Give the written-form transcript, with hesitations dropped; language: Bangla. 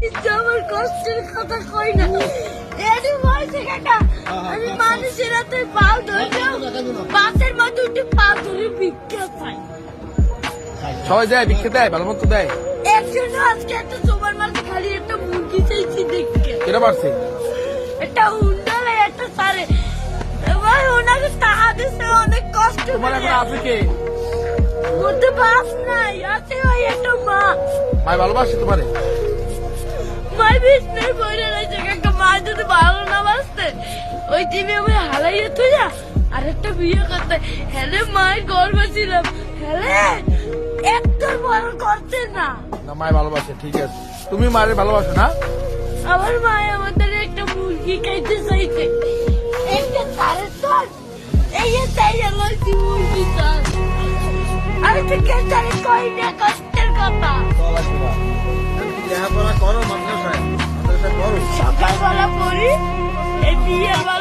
আমার কষ্টের কথা কই না এডি বলছে কাকা আমি মানুষের হাতে পাও ধরলাম বাসের মধ্যে উঠে পা ধরে ভিক্ষা পাই সবাই দেয় ভিক্ষা দেয় ভালো মতো দেয় একজন আজকে একটা তোমার মাঝে খালি একটা মুরগি চাইছি দেখতে কেটা পারছে একটা উন্ডালে একটা সারে ভাই ওনাকে টাকা দিচ্ছে অনেক কষ্ট তোমার এখন আছে কে মধ্যে বাস নাই আছে ওই একটা মা ভাই ভালোবাসে তোমারে মাই বিষ্ণুর বইরে রয়েছে কাকা মা যদি ভালো না বাসতে ওই টিভি আমি হারাইয়ে তুই যা আরেকটা বিয়ে করতে হেলে মায়ের গর্বে ছিলাম হেলে একটু বড় করতে না না মায় ভালোবাসে ঠিক আছে তুমি মারে ভালোবাসো না আমার মায় আমাদের একটা মুরগি খাইতে চাইছে একটা তারে তোর এই তাই লইছি মুরগি তোর আমি তো কে জানি কই না কষ্টের কথা লেখাপড়া করো মাদ্রাসায় করো সকালবেলা পড়ি এই বিয়ের বেলা